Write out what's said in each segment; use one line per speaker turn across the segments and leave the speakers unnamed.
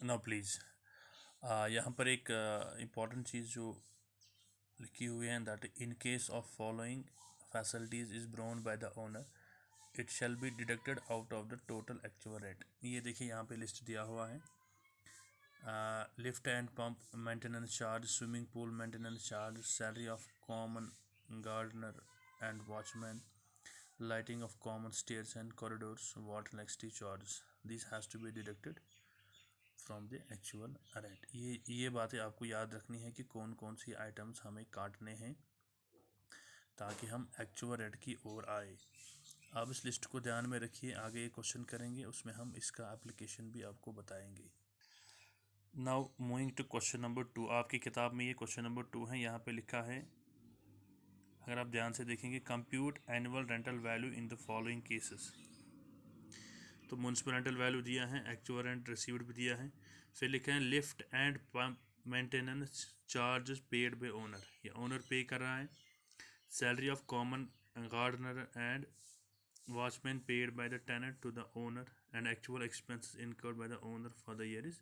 Now please यहाँ पर एक इम्पॉर्टेंट चीज़ जो लिखी हुई है, that in case of following facilities is borne by the owner it shall be deducted out of the total actual rate. ये देखिए यहाँ पे लिस्ट दिया हुआ है। Lift and pump maintenance charge, swimming pool maintenance charge, salary of common gardener and watchman, lighting of common stairs and corridors, water and electricity charges. This has to be deducted from the actual rent. ये बातें आपको याद रखनी है कि कौन कौन सी items हमें काटने हैं ताकि हम एक्चुअल रेट की ओर आए। आप इस लिस्ट को ध्यान में रखिए, आगे एक क्वेश्चन करेंगे उसमें हम इसका एप्लीकेशन भी आपको बताएंगे। Now moving to question number 2। आपकी किताब में ये क्वेश्चन नंबर 2 है। यहाँ पे लिखा है, अगर आप ध्यान से देखेंगे, compute annual rental value in the following cases. तो म्यूनसिपल रेंटल वैल्यू दिया है, एक्चुअल रेंट रिसीव्ड भी दिया है। फिर लिखा है lift and pump maintenance charges paid by owner, ये ओनर पे कर रहा है। Salary of common gardener and watchman paid by the tenant to the owner and actual expenses incurred by the owner for the year is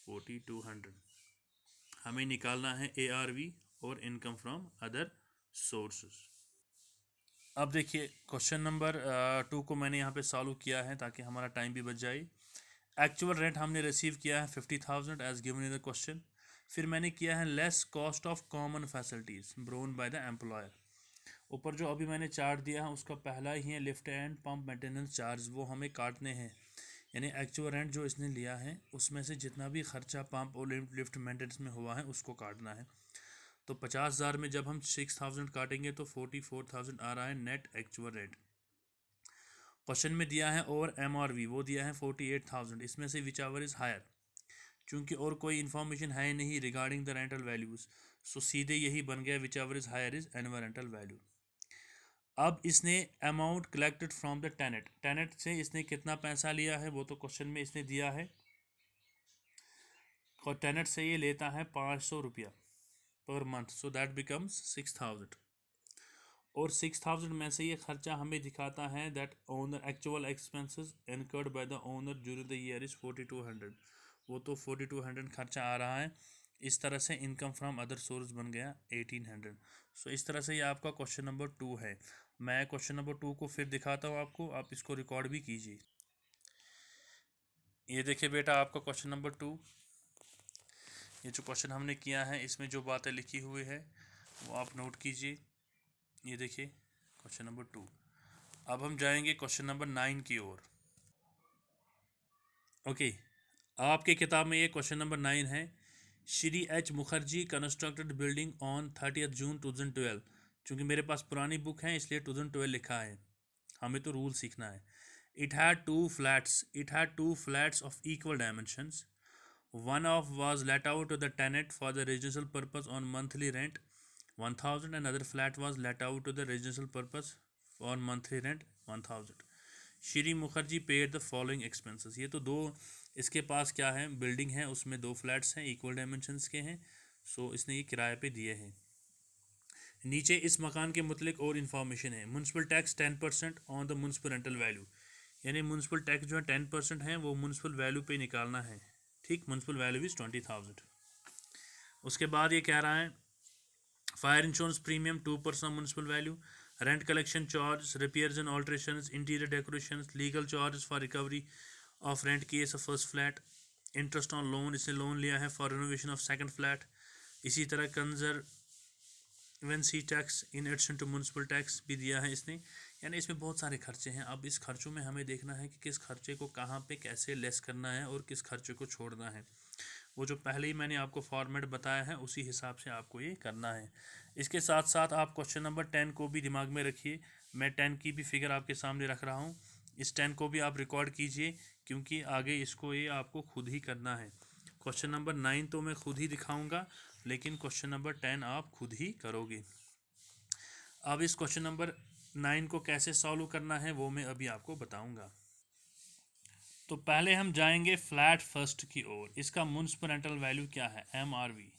4200। हमें निकालना है ARV और income from other sources. अब देखिए question number 2 को मैंने यहाँ पे सॉल्व किया है ताकि हमारा टाइम भी बच जाए। एक्चुअल रेंट हमने रिसीव किया है 50,000 as given in the question. फिर मैंने किया है less cost of common facilities borne by the employer. ऊपर जो अभी मैंने चार्ट दिया है उसका पहला ही है lift and pump maintenance charge, वो हमें काटने हैं। यानी एक्चुअल रेंट जो इसने लिया है उसमें से जितना भी खर्चा पंप और लिफ्ट मेंटेनेंस में हुआ है उसको काटना है। तो 50,000 में जब हम 6,000 काटेंगे तो 44,000 आ रहा है नेट एक्चुअल रेट। क्वेश्चन में दिया है और MRV वो दिया है 48,000, इसमें से विच एवर इज़ हायर। चूंकि और कोई इन्फॉर्मेशन है नहीं regarding the rental values, so सीधे यही बन गया whichever is higher is annual rental value. अब इसने amount collected from the tenant, tenant से इसने कितना पैसा लिया है वो तो क्वेश्चन में इसने दिया है। और टेनेंट से ये लेता है 500 रुपया per month, so that becomes 6,000। और 6,000 में से ये खर्चा हमें दिखाता है that owner actual expenses incurred by the owner during the year is 4200। वो तो 4200 खर्चा आ रहा है। इस तरह से इनकम फ्रॉम अदर सोर्स बन गया 1800। सो इस तरह से ये आपका क्वेश्चन नंबर 2 है। मैं क्वेश्चन नंबर 2 को फिर दिखाता हूँ आपको, आप इसको रिकॉर्ड भी कीजिए। ये देखिए बेटा आपका क्वेश्चन नंबर 2। ये जो क्वेश्चन हमने किया है इसमें जो बातें लिखी हुई है वो आप नोट कीजिए। ये देखिए क्वेश्चन नंबर 2। अब हम जाएंगे क्वेश्चन नंबर 9 की ओर। ओके, आपके किताब में ये क्वेश्चन नंबर 9 है। Shri H Mukherjee constructed building on 30 जून 2012। चूँकि मेरे पास पुरानी बुक है इसलिए 2012 लिखा है, हमें तो रूल सीखना है। It had two flats of equal dimensions. One of was let out to the tenant for the residential purpose on monthly rent 1,000. Another flat was let out to the residential purpose on monthly rent 1,000. Shri Mukherjee paid the following expenses. ये तो दो इसके पास क्या है, building है, उसमें दो flats हैं, इक्वल डायमेंशंस के हैं। सो इसने ये किराए पे दिए हैं। नीचे इस मकान के मुतलिक और इन्फॉर्मेशन है। Municipal tax 10% on the municipal rental value, यानी म्यूनसिपल टैक्स जो है 10% है वो म्यूनसिपल वैल्यू पे निकालना है। ठीक, म्यूनसिपल वैल्यू इज़ 20,000। उसके बाद ये कह रहा है fire insurance premium 2% municipal value, rent collection charge, repairs and alterations, interior decorations, legal charges for recovery of rent case of first flat, interest on loan, इसने लोन लिया है for renovation of second flat. इसी तरह conservancy tax in addition to municipal tax भी दिया है इसने। यानी इसमें बहुत सारे खर्चे हैं। अब इस खर्चों में हमें देखना है कि किस खर्चे को कहाँ पे कैसे लेस करना है और किस खर्चे को छोड़ना है। वो जो पहले ही मैंने आपको फॉर्मेट बताया है उसी हिसाब से आपको ये करना है। इसके साथ साथ आप क्वेश्चन नंबर 10 को भी दिमाग में रखिए। मैं 10 की भी फिगर आपके सामने रख रहा हूँ। इस 10 को भी आप रिकॉर्ड कीजिए क्योंकि आगे इसको ये आपको खुद ही करना है। क्वेश्चन नंबर 9 तो मैं खुद ही दिखाऊंगा, लेकिन क्वेश्चन नंबर 10 आप खुद ही करोगे। अब इस क्वेश्चन नंबर 9 को कैसे सॉल्व करना है वो मैं अभी आपको बताऊंगा। तो पहले हम जाएंगे फ्लैट फर्स्ट की ओर। इसका म्यूनसिपल रेंटल वैल्यू क्या है, MRV।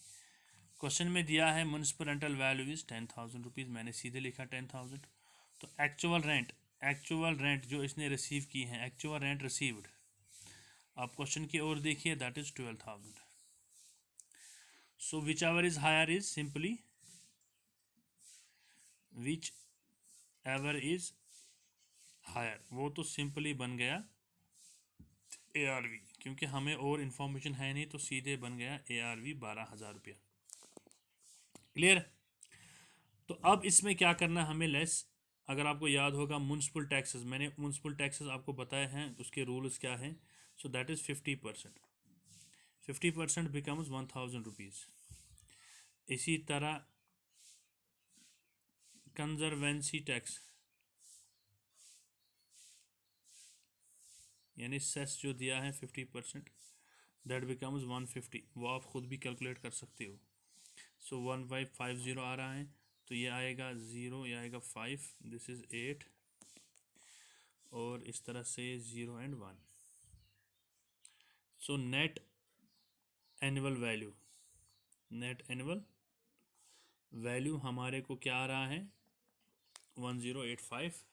क्वेश्चन में दिया है municipal rental value is 10,000 rupees, मैंने सीधे लिखा 10,000। तो एक्चुअल रेंट जो इसने रिसीव की है, एक्चुअल रेंट रिसीव्ड आप क्वेश्चन की ओर देखिए, that is 12,000. So whichever is higher is simply whichever is higher, वो तो सिंपली बन गया ARV, क्योंकि हमें और इन्फॉर्मेशन है नहीं, तो सीधे बन गया ARV 12,000 रुपया. क्लियर. तो अब इसमें क्या करना है हमें लेस. अगर आपको याद होगा म्यूनसिपल टैक्सेस, मैंने म्यूनसिपल टैक्सेस आपको बताए हैं, उसके रूल्स क्या हैं. So that is 50%. 50% becomes 1,000 rupees. इसी तरह कंजर्वेंसी टैक्स यानी सेस जो दिया है 50%, दैट बिकम्स 150. वो आप खुद भी कैलकुलेट कर सकते हो. सो 1550 आ रहा है, तो ये आएगा 0, ये आएगा 5, दिस इज़ 8, और इस तरह से 0 and 1. So net annual value, net annual value हमारे को क्या आ रहा है 10,850.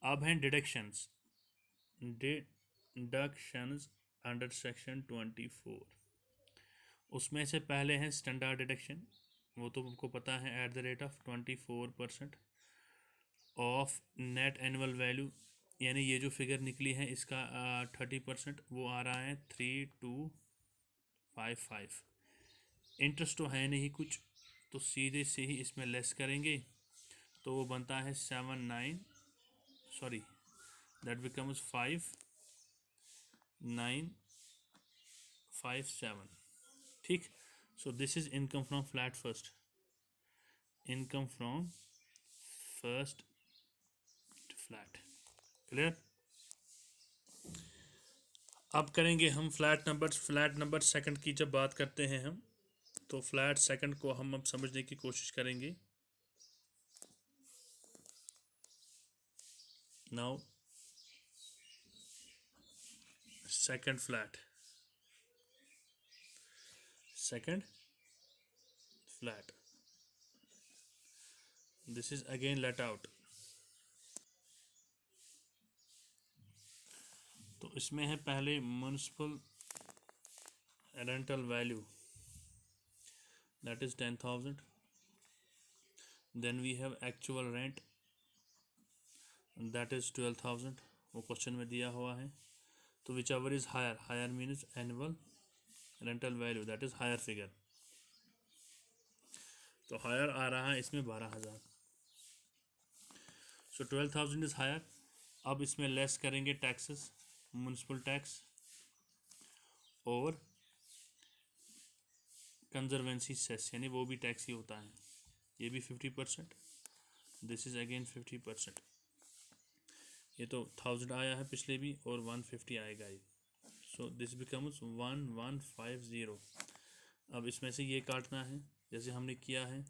अब हैं डिडक्शंस. Deductions under section 24. उसमें से पहले हैं स्टैंडर्ड डिडक्शन, वो तो आपको पता है, eight the rate of 24% of net annual value. यानी ये जो फिगर निकली है इसका 30% वो आ रहा है 3,255. इंटरेस्ट तो है नहीं कुछ, तो सीधे से ही इसमें लेस करेंगे, तो वो बनता है 7,9, सॉरी दैट बिकम्स 5,957. ठीक. So this is income from flat first, income from first flat. Clear. अब करेंगे हम flat number. Flat number second की जब बात करते हैं हम, तो फ्लैट सेकंड को हम अब समझने की कोशिश करेंगे. Now second flat, second flat, this is again let out. तो इसमें है पहले municipal rental value, that is 10,000. then we have actual rent, that is 12,000. वो क्वेश्चन में दिया हुआ है. तो whichever is higher, higher means annual rental value, that is higher figure. तो हायर आ रहा है इसमें 12,000. So 12,000 is higher. अब इसमें लेस करेंगे टैक्सेस, म्यूनसिपल टैक्स और कंजर्वेंसी सेस, यानी वो भी टैक्स ही होता है. ये भी 50%, दिस इज अगेन 50%. ये तो 1000 आया है पिछले भी, और 150 आएगा ये. So this becomes 1150. अब इसमें से ये काटना है जैसे हमने किया है.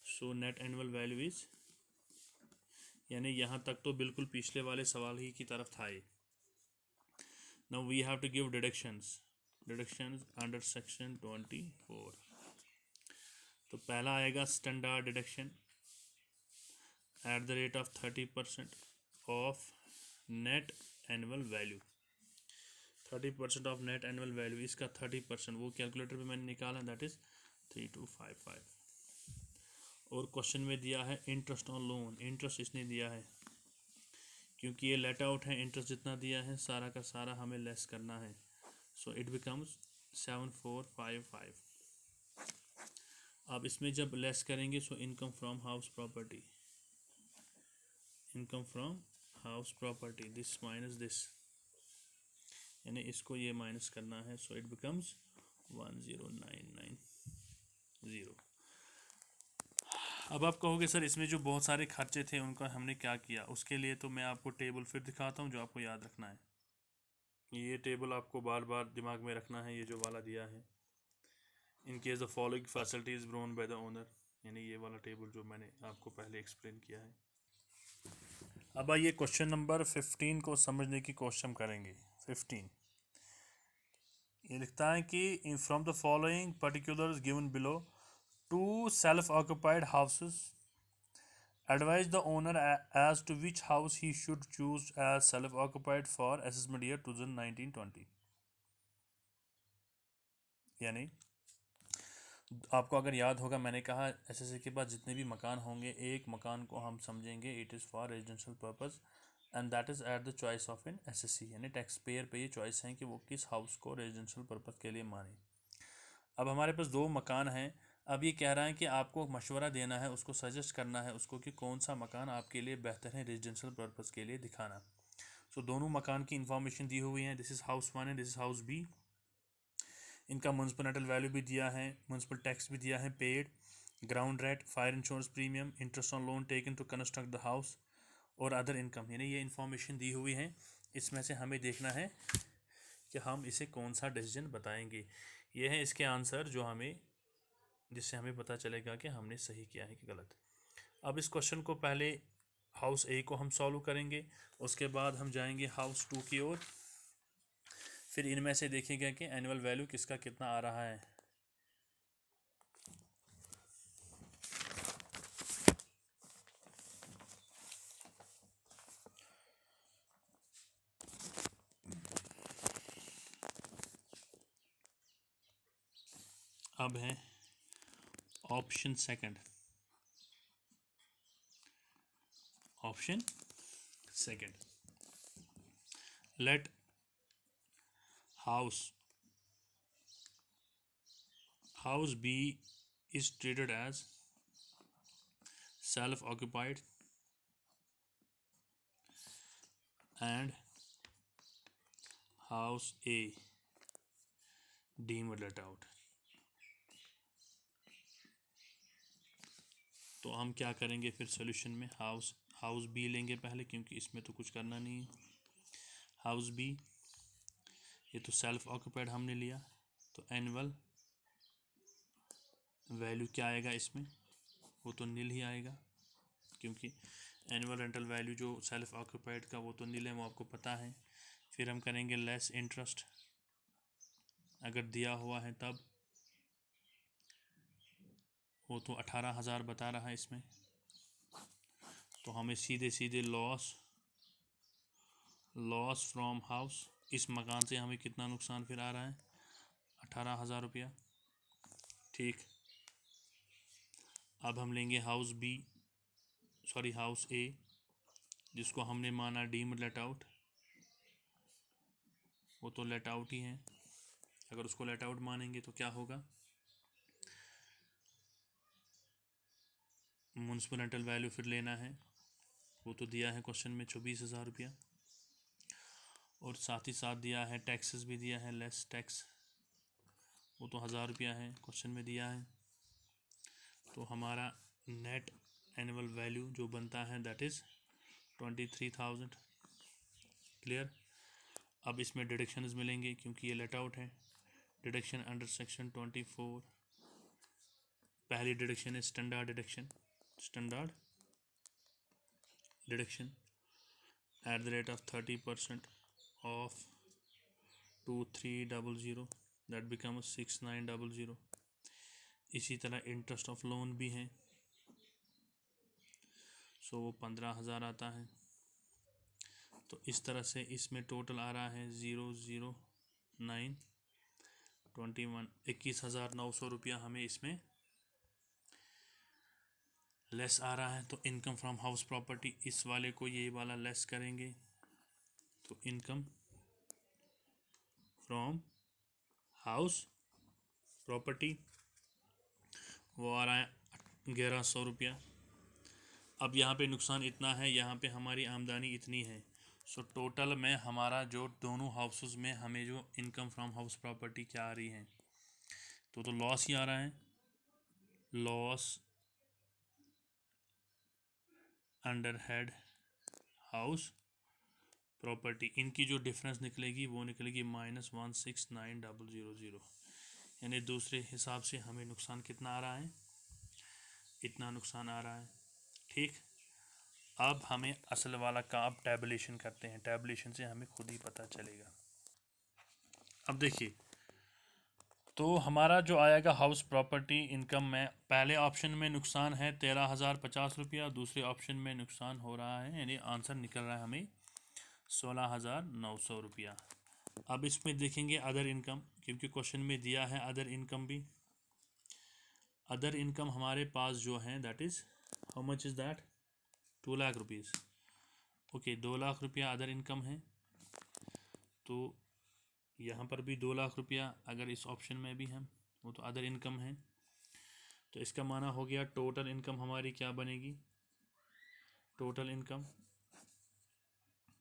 So net annual value is, यानी यहाँ तक तो बिल्कुल पिछले वाले सवाल ही की तरफ था ये. Now we have to give deductions. Deductions under section 24. तो पहला आएगा standard deduction at the rate of 30% of net annual value. 30% of net annual value, इसका 30% वो कैलकुलेटर पे मैंने निकाला, दैट इज 3,255. और क्वेश्चन में दिया है इंटरेस्ट ऑन लोन. इंटरेस्ट इसने दिया है, क्योंकि ये लेट आउट है, इंटरेस्ट जितना दिया है सारा का सारा हमें लेस करना है. So it becomes 7,455. अब इसमें जब लेस करेंगे, so income from house property, income from house property, this minus this, यानी इसको ये माइनस करना है. So it becomes 10,990. अब आप कहोगे सर इसमें जो बहुत सारे खर्चे थे उनका हमने क्या किया. उसके लिए तो मैं आपको टेबल फिर दिखाता हूँ जो आपको याद रखना है. ये टेबल आपको बार बार दिमाग में रखना है, ये जो वाला दिया है. In case the following facilities borne by the owner, यानी ये वाला टेबल जो मैंने आपको पहले एक्सप्लेन किया है. अब आइए क्वेश्चन नंबर 15 को समझने की कोशिश हम करेंगे. 15 ये लिखता है कि from the following particulars given below, 2 self occupied houses Advise the owner as to which house he should choose as self-occupied for assessment year 2019-20। यानी आपको अगर याद होगा, मैंने कहा एसएससी के बाद जितने भी मकान होंगे, एक मकान को हम समझेंगे it is for residential purpose and that is at the choice of an assessee, यानी टैक्स पेयर पे ये चॉइस है कि वो किस हाउस को रेजिडेंशियल पर्पस के लिए माने। अब हमारे पास दो मकान हैं। अब ये कह रहा है कि आपको मशवरा देना है, उसको सजेस्ट करना है उसको कि कौन सा मकान आपके लिए बेहतर है रेजिडेंशियल पर्पस के लिए दिखाना। सो दोनों मकान की इंफॉर्मेशन दी हुई है। This is house 1 and this is house B. इनका म्युनिसिपल नेटल वैल्यू भी दिया है, म्युनिसिपल टैक्स भी दिया है paid, ground rent, fire insurance premium, interest on loan taken to construct the house और अदर इनकम, यानी ये इन्फॉर्मेशन दी हुई है। इसमें से हमें देखना है कि हम इसे कौन सा डिसीजन बताएंगे। ये है इसके आंसर जो हमें, जिससे हमें पता चलेगा कि हमने सही किया है कि गलत। अब इस क्वेश्चन को पहले हाउस ए को हम सॉल्व करेंगे, उसके बाद हम जाएंगे हाउस 2 की ओर, फिर इनमें से देखेंगे कि एनुअल वैल्यू किसका कितना आ रहा है। अब है option second. Option second, let house B is treated as self-occupied and house A deemed let out। तो हम क्या करेंगे फिर सॉल्यूशन में, हाउस बी लेंगे पहले, क्योंकि इसमें तो कुछ करना नहीं है। हाउस बी, ये तो सेल्फ ऑक्यूपाइड हमने लिया, तो एनुअल वैल्यू क्या आएगा इसमें, वो तो नील ही आएगा, क्योंकि एनुअल रेंटल वैल्यू जो सेल्फ ऑक्यूपाइड का वो तो नील है, वो आपको पता है। फिर हम करेंगे लेस इंटरेस्ट, अगर दिया हुआ है तब, वो तो 18,000 बता रहा है इसमें, तो हमें सीधे सीधे लॉस फ्रॉम हाउस, इस मकान से हमें कितना नुकसान फिर आ रहा है, 18,000 रुपया। ठीक, अब हम लेंगे हाउस ए, जिसको हमने माना डीम्ड लेट आउट, वो तो लेट आउट ही है। अगर उसको लेट आउट मानेंगे तो क्या होगा, म्युनिसिपल रेंटल वैल्यू फिर लेना है, वो तो दिया है क्वेश्चन में 24,000 रुपया, और साथ ही साथ दिया है टैक्सेस भी दिया है, लेस टैक्स, वो तो 1,000 रुपया है क्वेश्चन में दिया है। तो हमारा नेट एनुअल वैल्यू जो बनता है दैट इज़ 23,000। क्लियर। अब इसमें डिडक्शंस मिलेंगे क्योंकि ये लेट आउट है। डिडक्शन अंडर सेक्शन 24, पहली डिडक्शन है standard deduction at the rate of 30% of 2300, that become 6900। इसी तरह इंटरेस्ट ऑफ लोन भी है, सो वो 15,000 आता है। तो इस तरह से इसमें टोटल आ रहा है 21,900 रुपया हमें इसमें लेस आ रहा है। तो इनकम फ्रॉम हाउस प्रॉपर्टी, इस वाले को ये वाला लेस करेंगे तो इनकम फ्रॉम हाउस प्रॉपर्टी वो आ रहा है 1,100 रुपया। अब यहाँ पे नुकसान इतना है, यहाँ पे हमारी आमदनी इतनी है, सो टोटल में हमारा जो दोनों हाउसेस में हमें जो इनकम फ्रॉम हाउस प्रॉपर्टी क्या आ रही है, तो लॉस ही आ रहा है, loss under head house property. इनकी जो डिफरेंस निकलेगी वो निकलेगी -169,000, यानी दूसरे हिसाब से हमें नुकसान कितना आ रहा है, इतना नुकसान आ रहा है। ठीक, अब हमें असल वाला काम टैबुलेशन करते हैं, टैबुलेशन से हमें खुद ही पता चलेगा। अब देखिए तो हमारा जो आएगा हाउस प्रॉपर्टी इनकम में पहले ऑप्शन में नुकसान है 13,050 रुपया, दूसरे ऑप्शन में नुकसान हो रहा है यानी आंसर निकल रहा है हमें 16,900 रुपया। अब इसमें देखेंगे अदर इनकम, क्योंकि क्वेश्चन में दिया है अदर इनकम भी। अदर इनकम हमारे पास जो है that is how much is that 2 lakh rupees. Okay 2 lakh रुपया अदर इनकम है, तो यहाँ पर भी 2 लाख रुपया अगर इस ऑप्शन में भी हम वो तो अदर इनकम है। तो इसका माना हो गया टोटल इनकम हमारी क्या बनेगी, टोटल इनकम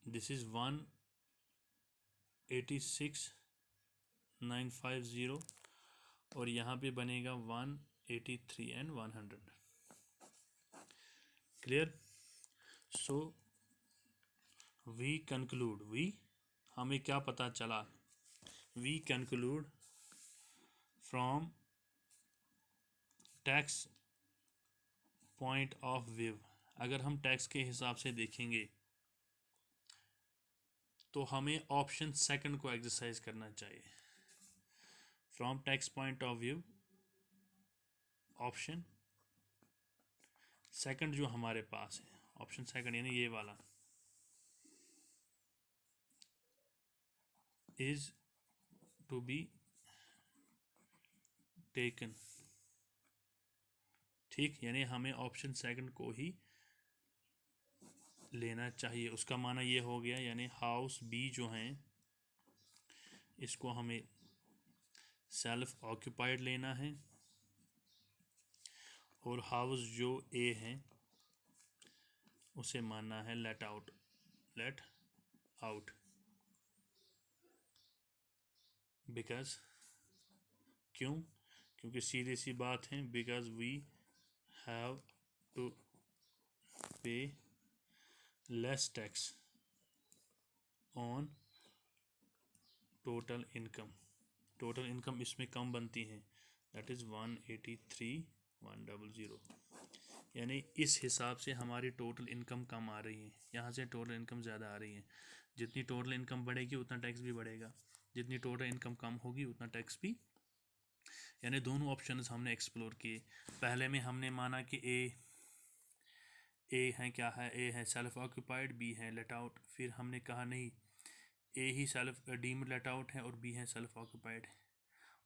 दिस इज़ 186,950 और यहाँ पे बनेगा 183 and 100। Clear. So we conclude, we हमें क्या पता चला, we conclude from tax point of view, अगर हम टैक्स के हिसाब से देखेंगे तो हमें ऑप्शन सेकंड को एक्सरसाइज करना चाहिए। From tax point of view option second जो हमारे पास है, ऑप्शन सेकंड यानी ये वाला इज टू बी टेकन। ठीक, यानी हमें ऑप्शन सेकंड को ही लेना चाहिए। उसका माना ये हो गया यानी हाउस बी जो हैं इसको हमें सेल्फ ऑक्यूपाइड लेना है और हाउस जो ए है उसे मानना है let out, let out. Because क्यों, क्योंकि सीधी सी बात है, बिकॉज वी हैव टू पे less tax on total income. Total income इसमें कम बनती है दैट इज़ 183,100, यानी इस हिसाब से हमारी टोटल इनकम कम आ रही है, यहाँ से टोटल इनकम ज़्यादा आ रही है। जितनी टोटल इनकम बढ़ेगी उतना टैक्स भी बढ़ेगा, जितनी टोटल इनकम कम होगी उतना टैक्स भी। यानी दोनों ऑप्शंस हमने एक्सप्लोर किए। पहले में हमने माना कि ए है, क्या है, ए है सेल्फ ऑक्यूपाइड, बी है लेट आउट। फिर हमने कहा नहीं, ए ही सेल्फ डीम्ड लेट आउट है और बी है सेल्फ ऑक्यूपाइड।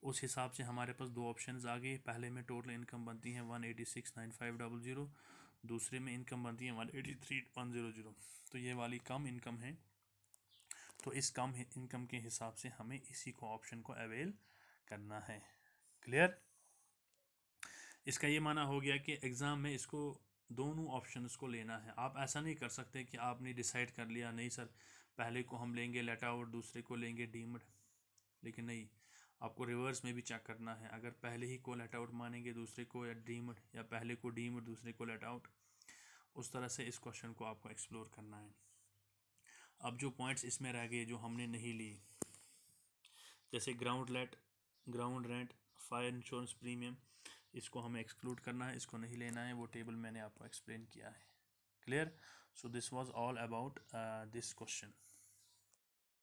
उस हिसाब से हमारे पास दो ऑप्शंस आ गए। पहले में टोटल इनकम बनती है 186,950, दूसरे में इनकम बनती है 183,100। तो ये वाली कम इनकम है, तो इस कम इनकम के हिसाब से हमें इसी को ऑप्शन को अवेल करना है। क्लियर। इसका ये माना हो गया कि एग्ज़ाम में इसको दोनों ऑप्शंस को लेना है। आप ऐसा नहीं कर सकते कि आपने डिसाइड कर लिया नहीं सर पहले को हम लेंगे लेट आउट, दूसरे को लेंगे डीम्ड, लेकिन नहीं, आपको रिवर्स में भी चेक करना है। अगर पहले ही को लेट आउट मानेंगे दूसरे को, या डीम्ड, या पहले को डीम्ड दूसरे को लेट आउट, उस तरह से इस क्वेश्चन को आपको एक्सप्लोर करना है। अब जो पॉइंट्स इसमें रह गए जो हमने नहीं ली, जैसे ground rent, fire insurance premium, इसको हमें एक्सक्लूड करना है, इसको नहीं लेना है। वो टेबल मैंने आपको एक्सप्लेन किया है। Clear. So this was all about this question.